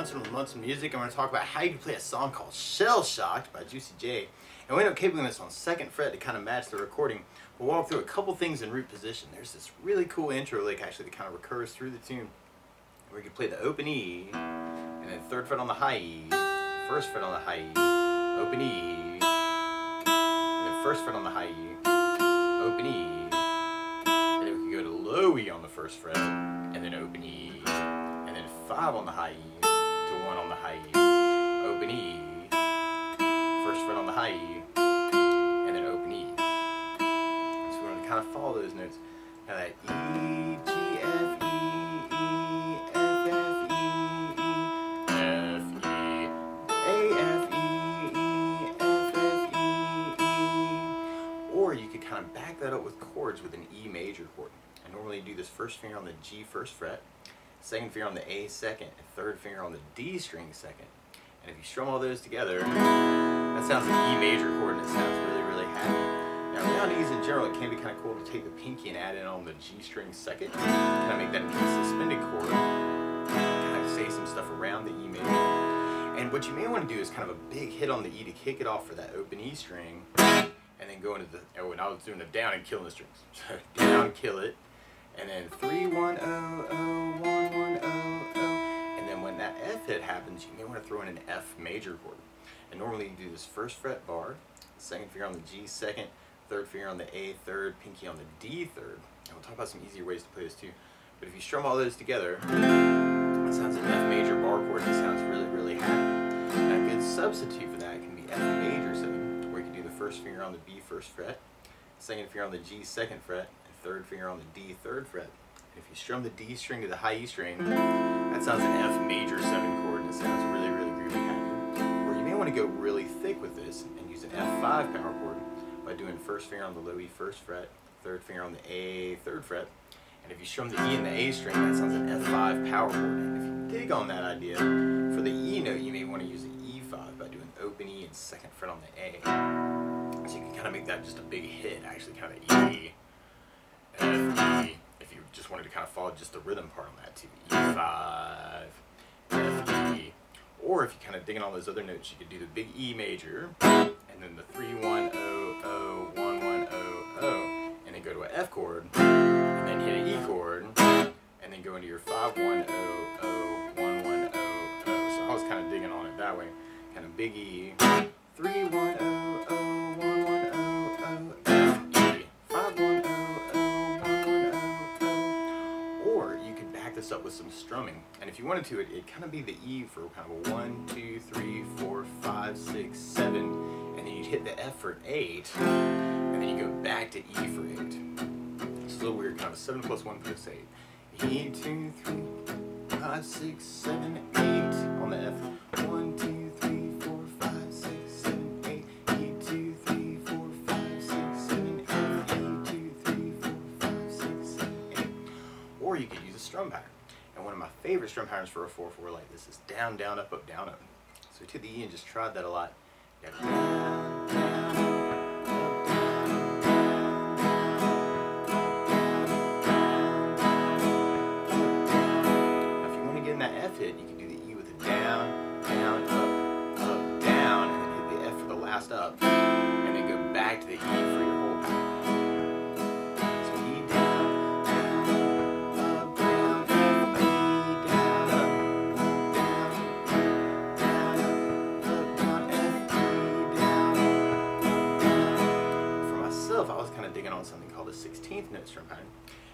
Munson with Munson Music. I'm going to talk about how you can play a song called Shell Shocked by Juicy J. And we end up cabling this on 2nd fret to kind of match the recording. We'll walk through a couple things in root position. There's this really cool intro lick actually that kind of recurs through the tune, where you can play the open E, and then 3rd fret on the high E, 1st fret on the high E, open E, and then 1st fret on the high E, open E, and then we can go to low E on the 1st fret, and then open E, and then 5 on the high E, to 1 on the high E, open E, 1st fret on the high E, and then open E. So we're going to kind of follow those notes. Now that E, G, F, E, E, F, F, E, E, F, E, A, F, E, E, F, F, E, E. Or you could kind of back that up with chords with an E major chord. I normally do this 1st finger on the G 1st fret, 2nd finger on the A 2nd, and 3rd finger on the D string 2nd. And if you strum all those together, that sounds like an E major chord, and it sounds really, really happy. Now, around E's in general, it can be kind of cool to take the pinky and add in on the G string 2nd, kind of make that into a suspended chord, kind of say some stuff around the E major. And what you may want to do is kind of a big hit on the E to kick it off for that open E string, and then go into the, oh, and I was doing the down and killing the strings. So down, kill it, and then 3, 1, 0, 0, 1, 1, 0, 0. And then when that F hit happens, you may want to throw in an F major chord. And normally you do this 1st fret bar, 2nd finger on the G 2nd, 3rd finger on the A 3rd, pinky on the D 3rd. And we'll talk about some easier ways to play this too. But if you strum all those together, it sounds like an F major bar chord, and it sounds really, really happy. And a good substitute for that can be F major 7, where you can do the 1st finger on the B 1st fret, 2nd finger on the G 2nd fret, and 3rd finger on the D 3rd fret. And if you strum the D string to the high E string, that sounds an F major 7 chord, and it sounds really, really groovy happy. Or you may want to go really thick with this and use an F5 power chord by doing 1st finger on the low E 1st fret, 3rd finger on the A 3rd fret. And if you strum the E and the A string, that sounds an F5 power chord. And if you dig on that idea, for the E note, you may want to use an E5 by doing open E and 2nd fret on the A. So you can kind of make that just a big hit, actually kind of E, F, E, if you just wanted to kind of follow just the rhythm part on that too. E5, F, E. Or if you kind of dig in all those other notes, you could do the big E major, and then the 3, 1, 0, 0, 1, 1, 0, 0, and then go to an F chord, and then hit an E chord, and then go into your 5, 1, 0, 0, 1, 1, 0, 0. So I was kind of digging on it that way. Kind of big E, 3, 1, 0, 0, 1, 1, 0, 0, F, E, 5, 1, 0, 0, 1, 1, 0, 0. Or you could back this up with some strumming. And if you wanted to, it'd kind of be the E for kind of a 1, 2, 3, 4, 5, 6, 7, and then you'd hit the F for 8, and then you go back to E for 8. It's a little weird, kind of a 7 plus 1 plus 8. E, 2, 3, 5, 6, 7, 8 on the F. 1, 2, 3, 4, 5, 6, 7, 8. E, 2, 3, 4, 5, 6, 7, 8. E, 2, 3, 4, 5, 6, 7, 8. Or you could use a strum pattern. And one of my favorite strum patterns for a 4/4 like this is down, down, up, up, down, up. So we took the E and just tried that a lot. You got down, down, up, down, down, down, down, down. Now if you want to get in that F hit, you can do the E with a down, down, up, down, and then hit the F for the last up, and then go back to the E for your whole pattern. So E down, down, up, down, F, E down, up, down, down, up, down, F, E down, down. For myself, I was kind of digging on something called a 16th note strum pattern.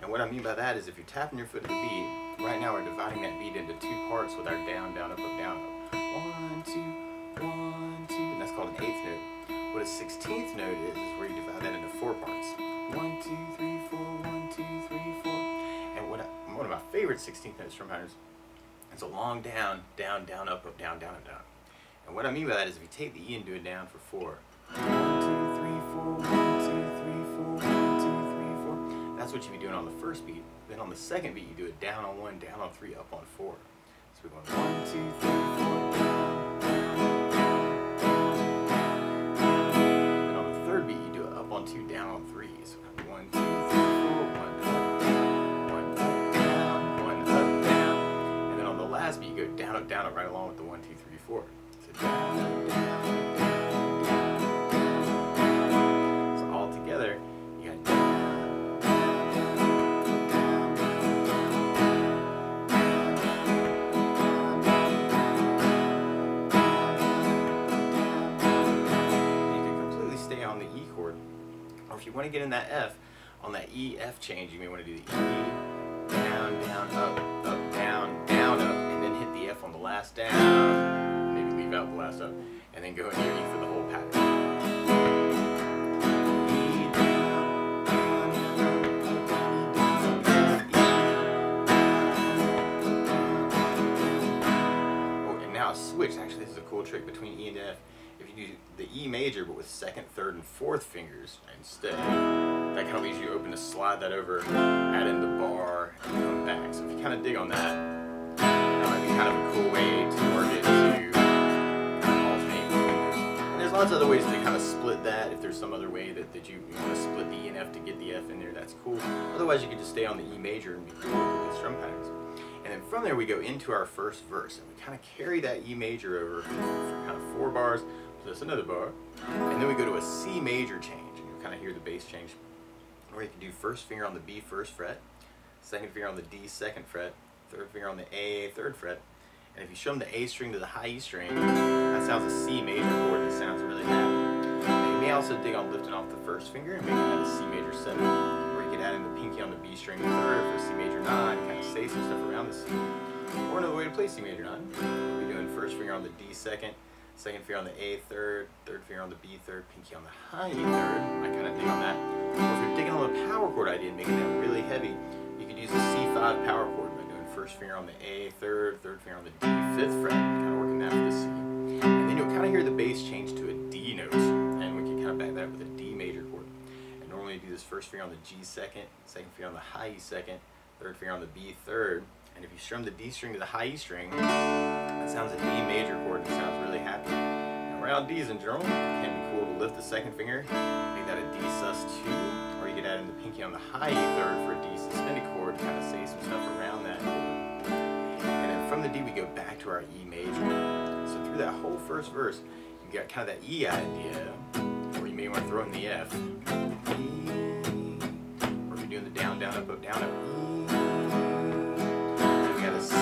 And what I mean by that is if you're tapping your foot to the beat, right now we're dividing that beat into 2 parts with our down, down, up, down, up. 1, 2, 1, 2, and that's called an 8th note. What a 16th note is where you divide that into 4 parts. 1, 2, 3, 4, 1, 2, 3, 4. And one of my favorite 16th note strum patterns is a long down, down, down, up, down, down, and down. And what I mean by that is if you take the E and do it down for 4. 1, 2, 3, 4, 1, 2, 3, 4, 1, 2, 3, 4. That's what you'd be doing on the 1st beat. Then on the 2nd beat, you do it down on 1, down on 3, up on 4. So we're going 1, 2, 3, 4, down, down, down, down, down. Then on the 3rd beat, you do it up on 2, down on 3. So 1, 2, 3, 4, 1 up, down, 1 up, down, 1 up, down. And then on the last beat, you go down, up, down up right along with the 1, 2, 3, 4. So down, down, down, down. So all together, you got down, down, down, down. You can completely stay on the E chord, or if you want to get in that F, on that E F change, you may want to do the E, down, down, up, down, down, up, and then hit the F on the last down, maybe leave out the last up, and then go into your E for the whole pattern. E, down, down, down, oh, and now switch. Actually, this is a cool trick between E and F. If you do the E major, but with 2nd, 3rd, and 4th fingers instead, that kind of leaves you open to slide that over, add in the bar, and come back. So if you kind of dig on that, that might be kind of a cool way to work it to kind of alternate fingers. And there's lots of other ways to kind of split that. If there's some other way that you want to split the E and F to get the F in there, that's cool. Otherwise, you can just stay on the E major and be cool with strum patterns. And then from there, we go into our first verse, and we kind of carry that E major over for kind of 4 bars, plus another bar, and then we go to a C major change, and you'll kind of hear the bass change, where you can do 1st finger on the B 1st fret, 2nd finger on the D 2nd fret, 3rd finger on the A 3rd fret, and if you strum the A string to the high E string, that sounds a C major chord, and it sounds really happy. And you may also dig on lifting off the 1st finger and making that a C major 7, or you could add in the pinky on the B string 3rd for C major 9, kind of say some stuff around the C. Or another way to play C major 9, we'll be doing 1st finger on the D 2nd, 2nd finger on the A 3rd, 3rd finger on the B 3rd, pinky on the high E 3rd. I kind of dig on that. Or if you're digging on the power chord idea and making that really heavy, you could use the C5 power chord by doing 1st finger on the A 3rd, 3rd finger on the D 5th fret, kind of working that for the C. And then you'll kind of hear the bass change to a D note, and we can kind of back that up with a D major chord. And normally you do this 1st finger on the G 2nd, 2nd finger on the high E 2nd, 3rd finger on the B 3rd. And if you strum the D string to the high E string, that sounds a D major chord and sounds really happy. Now around D's in general, it can be cool to lift the 2nd finger, make that a D sus2, or you could add in the pinky on the high E 3rd for a D suspended chord to kind of say some stuff around that chord. And then from the D we go back to our E major. So through that whole first verse, you got kind of that E idea, or you may want to throw in the F, E, or if you're doing the down, down, up, down, up, E. C, D, E,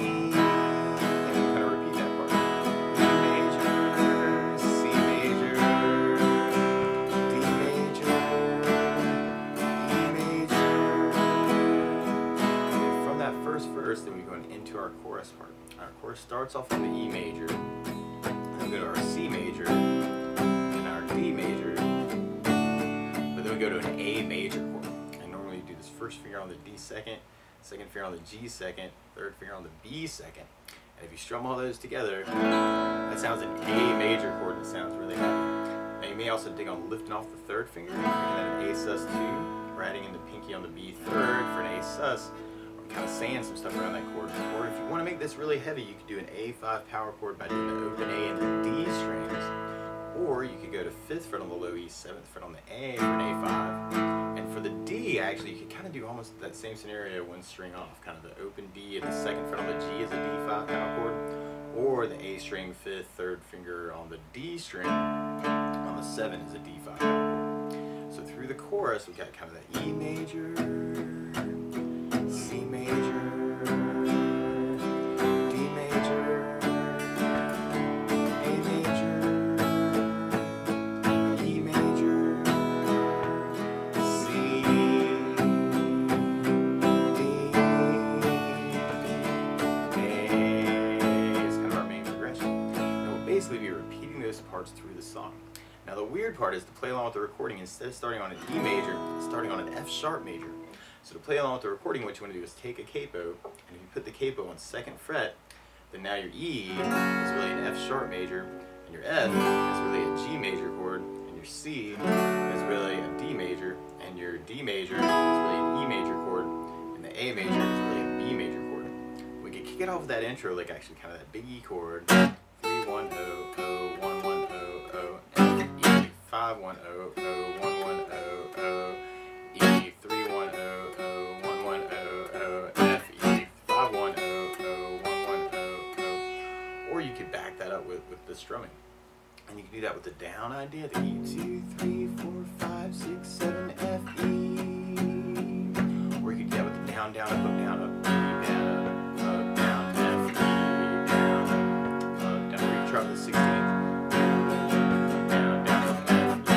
and kind of repeat that part. E major, C major, D major, E major. And from that first verse, then we go into our chorus part. Our chorus starts off on the E major, then we go to our C major, and our D major, but then we go to an A major chord. 1st finger on the D 2nd, 2nd finger on the G 2nd, 3rd finger on the B 2nd. And if you strum all those together, that sounds an A major chord and it sounds really happy. Now you may also dig on lifting off the 3rd finger, making that an A sus2, or adding in the pinky on the B 3rd for an A sus, or kind of saying some stuff around that chord. Or if you want to make this really heavy, you could do an A5 power chord by doing the open A and the D strings. Or you could go to 5th fret on the low E, 7th fret on the A for an A5. And for the D, actually, you could kind of do almost that same scenario, 1 string off, kind of the open D and the 2nd fret on the G is a D5 power chord, or the A string 5th, 3rd finger on the D string on the 7 is a D5 power chord. So through the chorus, we got kind of that E major, C major, D major, A major, E major, C, D, A. It's kind of our main progression. And we'll basically be repeating those parts through the song. Now the weird part is to play along with the recording, instead of starting on an E major, it's starting on an F sharp major. So to play along with the recording, what you want to do is take a capo, and if you put the capo on 2nd fret, then now your E is really an F sharp major, and your F is really a G major chord, and your C is really a D major, and your D major is really an E major chord, and the A major is really a B major chord. We could kick it off with that intro, like actually kind of that big E chord, 3 1 0 0 1 1 0 0 F E 5 1 0 0 1 1 0 0 E 3 1 0 0 1 1 you could back that up with the strumming. And you can do that with the down idea, the E, 2, 3, 4, 5, 6, 7, F, E. Or you could do that with the down, down, up, down, up, E, down, up, down, F, E, down, down. Or you can try with the 16th. Down, down, up, F, E.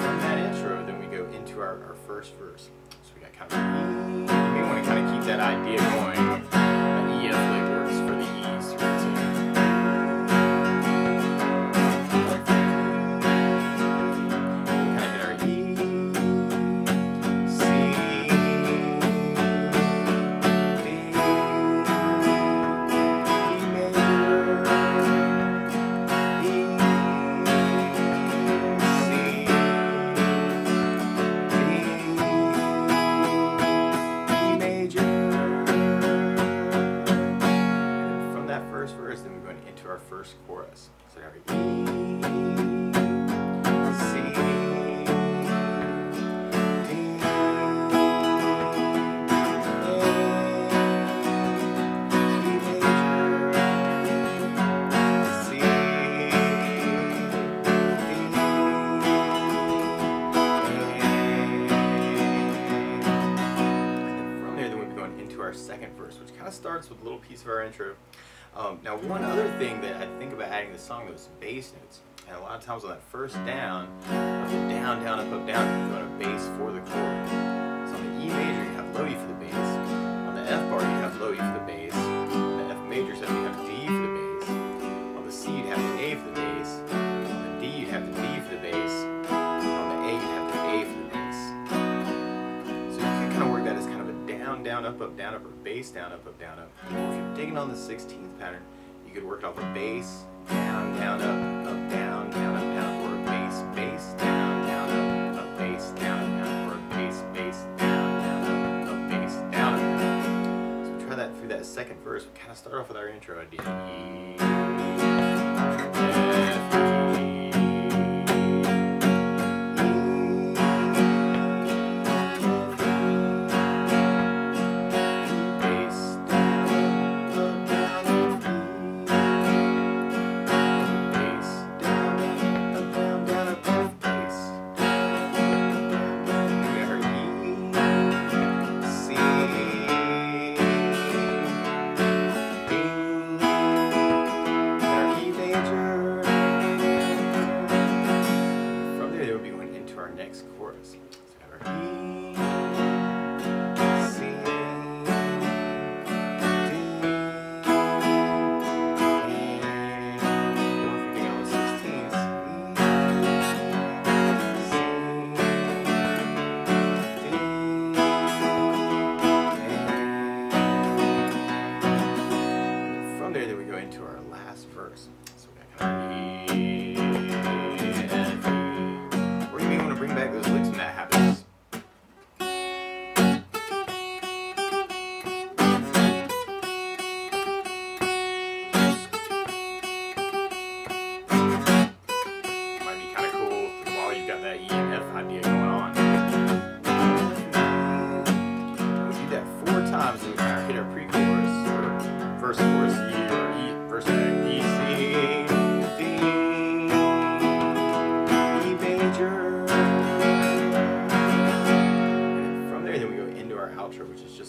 From that intro, then we go into our first verse. So we got kind of E. You may want to kind of keep that idea going. That E F lick works for the E's here too. We kind of hit our E, C, D, E major, E, C, verse, then we're going into our first chorus. So we have E, C, D, A, E major, C, D, A. From there, then we'll be going into our second verse, which kind of starts with a little piece of our intro. Now, one other thing that I think about adding to the song, though, is bass notes. And a lot of times on that first down, of the down, down, up, down, you're going to bass for the chord. So on the E major, you have low E for the bass. On the F bar, you have low E for the bass. On the F major, so you have D for the bass. On the C, you'd have the A for the bass. On the D, you'd have the D for the bass. And on the A, you'd have the A for the bass. So you can kind of work that as kind of a down, down, up, down, up, or bass, down, up, down, up. Or if you're digging on the 16th pattern, you could work it off a bass, down, down, up, down, down, up, down, or a bass, bass, down, down, up, bass, down, down, or a bass, bass, down, down, up, bass, down, up. So we try that through that second verse. We kind of start off with our intro idea. E, F, E,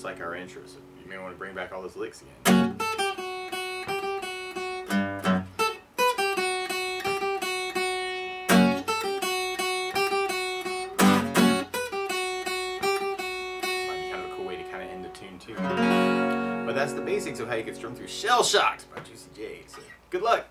like our intro, so you may want to bring back all those licks again. But that's the basics of how you can strum through Shell Shocked by Juicy J. So good luck!